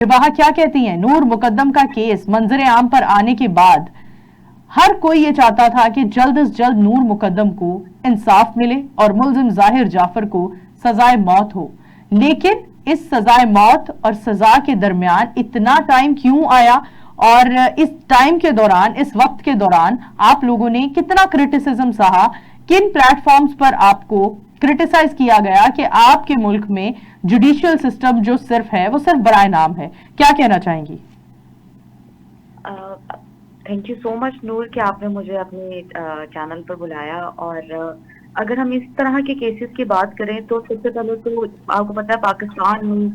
विवाह क्या कहती हैं? नूर मुकद्दम का केस मंजर आम पर आने के बाद हर कोई ये चाहता था कि जल्द से जल्द नूर मुकद्दम को इंसाफ मिले और मुलजिम जाहिर जाफर को सजाए मौत हो। लेकिन इस सजाए मौत और सजा के दरमियान इतना टाइम क्यों आया, और इस टाइम के दौरान, इस वक्त के दौरान आप लोगों ने कितना क्रिटिसिज्म सहा? किन प्लेटफॉर्म्स पर आपको क्रिटिसाइज किया गया कि आपके मुल्क में जुडिशियल सिस्टम जो सिर्फ है वो सिर्फ बराए नाम है? क्या कहना चाहेंगी? थैंक यू सो मच नूर कि आपने मुझे अपने चैनल पर बुलाया। और अगर हम इस तरह के केसेस की बात करें तो सबसे पहले तो आपको पता है पाकिस्तान में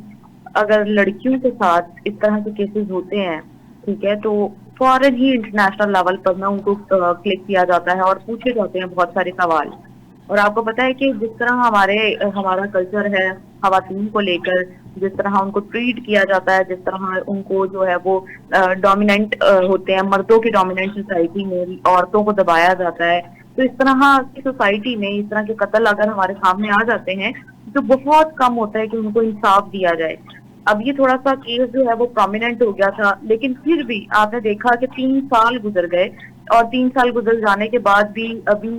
अगर लड़कियों के साथ इस तरह के केसेस होते हैं, ठीक है, तो फौरन ही इंटरनेशनल लेवल पर ना उनको क्लिक किया जाता है और पूछे जाते हैं बहुत सारे सवाल। और आपको पता है कि जिस तरह हमारा कल्चर है खवातीन को लेकर, जिस तरह उनको ट्रीट किया जाता है, जिस तरह उनको जो है वो डोमिनेंट होते हैं, मर्दों की डोमिनेंट सोसाइटी में औरतों को दबाया जाता है। तो इस तरह की सोसाइटी में इस तरह के कत्ल अगर हमारे सामने आ जाते हैं तो बहुत कम होता है कि उनको इंसाफ दिया जाए। अब ये थोड़ा सा केस जो है वो प्रोमिनेंट हो गया था, लेकिन फिर भी आपने देखा कि 3 साल गुजर गए और 3 साल गुजर जाने के बाद भी अभी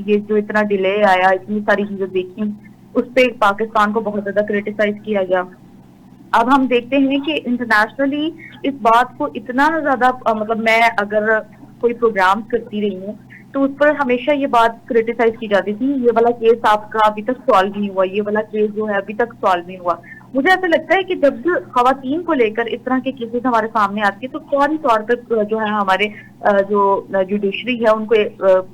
ये जो इतना डिले आया, इतनी सारी चीजें देखी, उस पर पाकिस्तान को बहुत ज्यादा क्रिटिसाइज किया गया। अब हम देखते हैं कि इंटरनेशनली इस बात को इतना ज्यादा मतलब मैं अगर कोई प्रोग्राम करती रही हूँ तो उस पर हमेशा ये बात क्रिटिसाइज की जाती थी, ये वाला केस आपका अभी तक सॉल्व नहीं हुआ, ये वाला केस जो है अभी तक सॉल्व नहीं हुआ। मुझे ऐसा लगता है कि जब खवातीन को लेकर इस तरह के केसेस हमारे सामने आती है तो फौरी तौर पर जो है हमारे जो जुडिशरी है उनको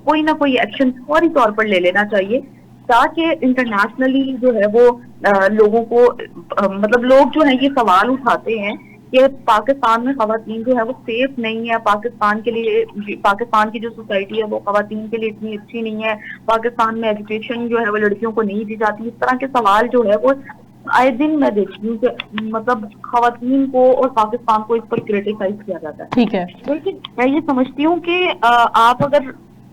कोई ना कोई एक्शन फौरी तौर पर ले लेना चाहिए, ताकि इंटरनेशनली जो है वो लोगों को मतलब लोग जो है ये सवाल उठाते हैं कि पाकिस्तान में खवातीन जो है वो सेफ नहीं है, पाकिस्तान के लिए, पाकिस्तान की जो सोसाइटी है वो खवातीन के लिए इतनी अच्छी नहीं है, पाकिस्तान में एजुकेशन जो है वो लड़कियों को नहीं दी जाती। इस तरह के सवाल जो है वो आए दिन मैं देखती हूँ कि मतलब खवातीन को और पाकिस्तान को इस पर क्रिटिसाइज किया जाता है। ठीक है, लेकिन मैं ये समझती हूँ कि आप अगर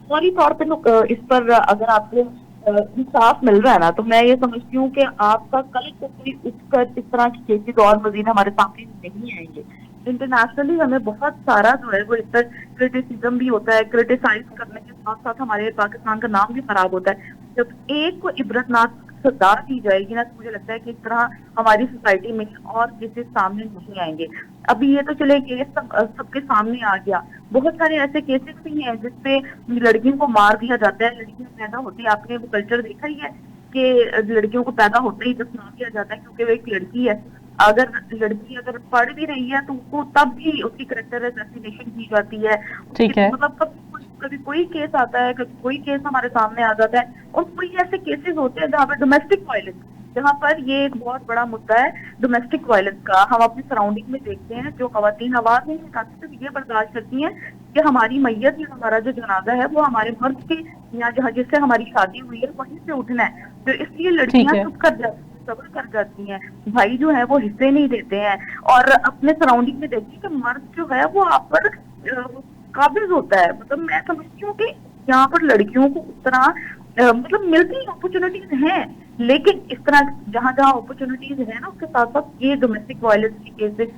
फौरी तौर पर इस पर अगर आपको इंसाफ मिल रहा है ना, तो मैं ये समझती हूँ कि आपका कल को कोई उठकर इस तरह की केसेस और मजीद हमारे सामने नहीं आएंगे। इंटरनेशनली हमें बहुत सारा जो है वो इस पर क्रिटिसिज्म भी होता है, क्रिटिसाइज करने के साथ साथ हमारे पाकिस्तान का नाम भी खराब होता है। जब एक को इबरतनाक सजा दी जाएगी ना, तो मुझे लगता है कि इस तरह हमारी सोसाइटी में और केसेस सामने नहीं आएंगे। अभी ये तो चले केस सबके सामने आ गया, बहुत सारे ऐसे केसेस भी हैं जिसपे लड़कियों को मार दिया जाता है, लड़कियां पैदा होती है, आपने वो कल्चर देखा ही है कि लड़कियों को पैदा होते ही दफना दिया जाता है क्योंकि वो एक लड़की है। अगर लड़की अगर पढ़ भी रही है तो उसको तब भी उसकी करेक्टर असैसिनेशन की जाती है। ठीक है, मतलब कभी कोई केस आता है, कभी कोई केस हमारे सामने आ जाता है, और कोई ऐसे केसेस होते हैं जहाँ पर डोमेस्टिक वायलेंस, जहाँ पर ये एक बहुत बड़ा मुद्दा है डोमेस्टिक वायलेंस का। हम अपनी सराउंडिंग में देखते हैं जो खवातीन आवाज नहीं उठाती, सिर्फ ये बर्दाश्त करती हैं कि हमारी मैयत या हमारा जो जनाजा है वो हमारे मर्द के या जहाँ जिससे हमारी शादी हुई है वहीं से उठना है, तो इसलिए लड़कियां चुप कर जाती हैं, सब्र कर जाती हैं, भाई जो है वो हिस्से नहीं देते हैं। और अपने सराउंडिंग में देखिए कि मर्द जो है वो आप पर काबिज होता है। मतलब मैं समझती हूँ कि यहाँ पर लड़कियों को उस तरह मतलब मिलती अपॉर्चुनिटीज हैं, लेकिन इस तरह जहाँ जहाँ अपॉर्चुनिटीज है ना उसके साथ साथ ये डोमेस्टिक वायलेंस के केसेस।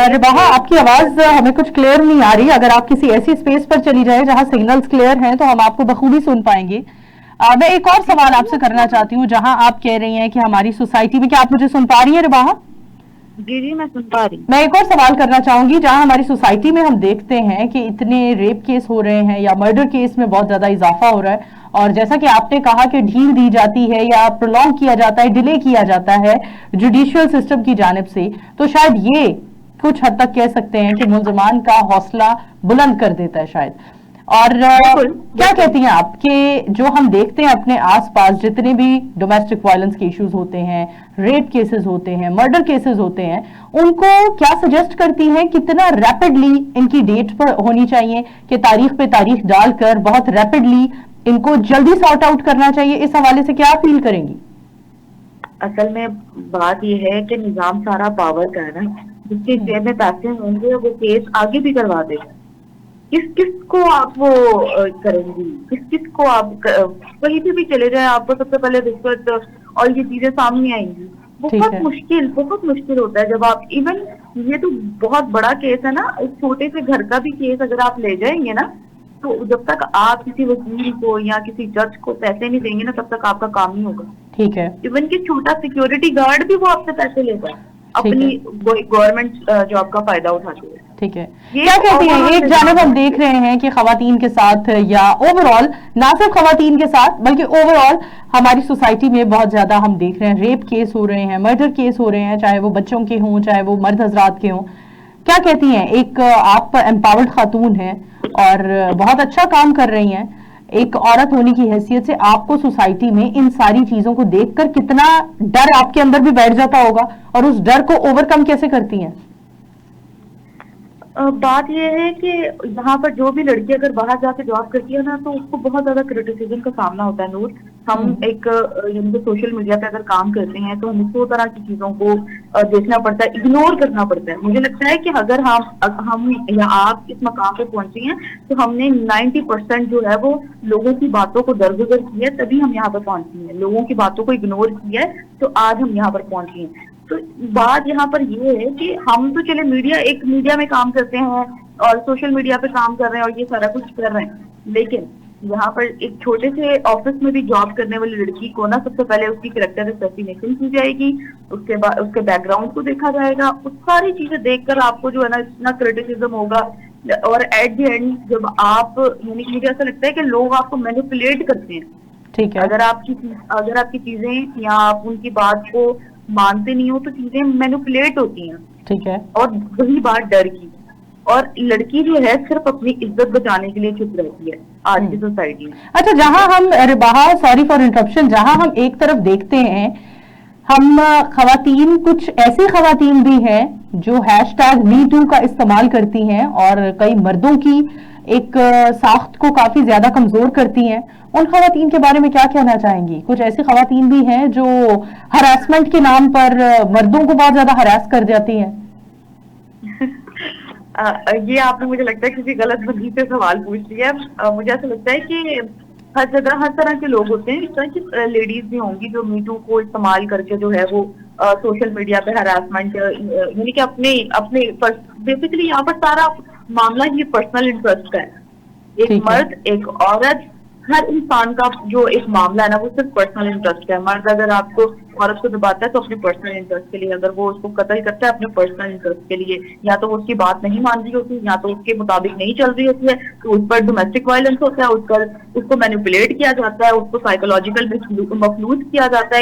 रिबाहा, आपकी आवाज हमें कुछ क्लियर नहीं आ रही। अगर आप किसी ऐसी स्पेस पर चली जाए जहां सिग्नल्स क्लियर हैं तो हम आपको बखूबी सुन पाएंगे। मैं एक और सवाल आपसे करना चाहती हूँ। जहां आप कह रही हैं कि हमारी सोसाइटी में, क्या आप मुझे सुन पा रही हैं रिबाहा? जी जी मैं सुन पा रही हूँ। मैं एक और सवाल करना चाहूंगी। जहां हमारी सोसाइटी में हम देखते हैं कि इतने रेप केस हो रहे हैं या मर्डर केस में बहुत ज्यादा इजाफा हो रहा है, और जैसा कि आपने कहा कि ढील दी जाती है या प्रोलॉन्ग किया जाता है, डिले किया जाता है जुडिशियल सिस्टम की जानिब से, तो शायद ये कुछ हद तक कह सकते हैं कि मुलजमान का हौसला बुलंद कर देता है शायद। और क्या कहती हैं आप कि जो हम देखते हैं अपने आसपास जितने भी डोमेस्टिक वायलेंस के इश्यूज होते हैं, रेप केसेस होते हैं, मर्डर केसेस होते हैं, उनको क्या सजेस्ट करती हैं कितना रैपिडली इनकी डेट पर होनी चाहिए, कि तारीख पे तारीख डालकर बहुत रैपिडली इनको जल्दी सॉर्ट आउट करना चाहिए? इस हवाले से क्या फील करेंगी? असल में बात यह है कि निजाम सारा पावर का है ना, जिसके जेब में पैसे होंगे वो केस आगे भी करवा देगा। किस किस को आप वो करेंगी, किस किस को आप कहीं भी चले जाए आपको सबसे पहले रिश्वत और ये चीजें सामने आएंगी। बहुत मुश्किल होता है जब आप इवन ये तो बहुत बड़ा केस है ना। एक छोटे से घर का भी केस अगर आप ले जाएंगे ना, तो जब तक आप किसी वकील को या किसी जज को पैसे नहीं देंगे ना, तब तक आपका काम नहीं होगा। ठीक है। इवन कि छोटा सिक्योरिटी गार्ड भी वो आपसे पैसे लेता है ठीक है। अपनी गवर्नमेंट जॉब का फायदा उठाते हुए। ठीक है। ये क्या कहती हैं, overall एक जानब हम देख रहे हैं कि खवातीन के साथ या ओवरऑल, ना सिर्फ खवातीन के साथ बल्कि ओवरऑल हमारी सोसाइटी में बहुत ज्यादा हम देख रहे हैं रेप केस हो रहे हैं, मर्डर केस हो रहे हैं, चाहे वो बच्चों के हों चाहे वो मर्द हजरात के हों। क्या कहती हैं, एक आप एम्पावर्ड खातून हैं और बहुत अच्छा काम कर रही हैं, एक औरत होने की हैसियत से आपको सोसाइटी में इन सारी चीजों को देखकर कितना डर आपके अंदर भी बैठ जाता होगा और उस डर को ओवरकम कैसे करती हैं? बात यह है कि यहाँ पर जो भी लड़की अगर बाहर जाके जॉब करती है ना, तो उसको बहुत ज्यादा क्रिटिसिज्म का सामना होता है। नूर, हम एक यानी कि सोशल मीडिया पे अगर काम करते हैं तो हमें 100 तरह की चीजों को देखना पड़ता है, इग्नोर करना पड़ता है। मुझे लगता है कि अगर हम या आप इस मकाम पे पहुंची हैं तो हमने 90% जो है वो लोगों की बातों को दरगुजर किया है, तभी हम यहाँ पर पहुंची हैं। लोगों की बातों को इग्नोर किया है तो आज हम यहाँ पर पहुंची हैं। तो बात यहाँ पर ये है कि हम तो चले मीडिया में काम करते हैं और सोशल मीडिया पे काम कर रहे हैं और ये सारा कुछ कर रहे हैं, लेकिन यहाँ पर एक छोटे से ऑफिस में भी जॉब करने वाली लड़की को ना सबसे पहले उसकी कैरेक्टर असैसिनेशन की जाएगी, उसके बाद उसके बैकग्राउंड को देखा जाएगा। उस सारी चीजें देखकर आपको जो है ना इतना क्रिटिसिज्म होगा, और एट द एंड जब आप, यानी मुझे ऐसा लगता है कि लोग आपको मैनिपुलेट करते हैं। ठीक है। अगर आपकी चीजें या आप उनकी बात को मानते नहीं हो तो चीजें मैनिपुलेट होती हैं। ठीक है। और वही बात डर की, और लड़की जो है सिर्फ अपनी इज्जत बचाने के लिए चुप रहती है आज की सोसाइटी में। अच्छा, जहां हम रिबाहा, सॉरी फॉर इंटरप्शन, जहां हम एक तरफ देखते हैं हम खवातीन, कुछ ऐसी खवातीन भी हैं जो #MeToo का इस्तेमाल करती हैं और कई मर्दों की एक साख्त को काफी ज्यादा कमजोर करती हैं। उन खवातीन के बारे में क्या कहना चाहेंगी? कुछ ऐसी खवातीन भी हैं जो हरासमेंट के नाम पर मर्दों को बहुत ज्यादा हरास कर जाती हैं। ये आपने, मुझे लगता है, किसी गलत बंदी से सवाल पूछ लिया। मुझे ऐसा लगता है कि हर जगह हर तरह के लोग होते हैं। इस तरह की लेडीज भी होंगी जो मीटू को इस्तेमाल करके जो है वो सोशल मीडिया पे हरासमेंट, यानी कि अपने बेसिकली यहाँ पर सारा मामला ये पर्सनल इंटरेस्ट का है। एक मर्द, एक औरत, हर इंसान का जो एक मामला है ना वो सिर्फ पर्सनल इंटरेस्ट है। मर्द अगर आपको औरत को दबाता है तो अपने पर्सनल इंटरेस्ट के लिए, अगर वो उसको कत्ल करता है अपने पर्सनल इंटरेस्ट के लिए, या तो वो उसकी बात नहीं मान रही होती, या तो उसके मुताबिक नहीं चल रही होती है, तो उस पर डोमेस्टिक वायलेंस होता है, उसको मैनिपुलेट किया जाता है, उसको साइकोलॉजिकल मफलूज किया जाता है।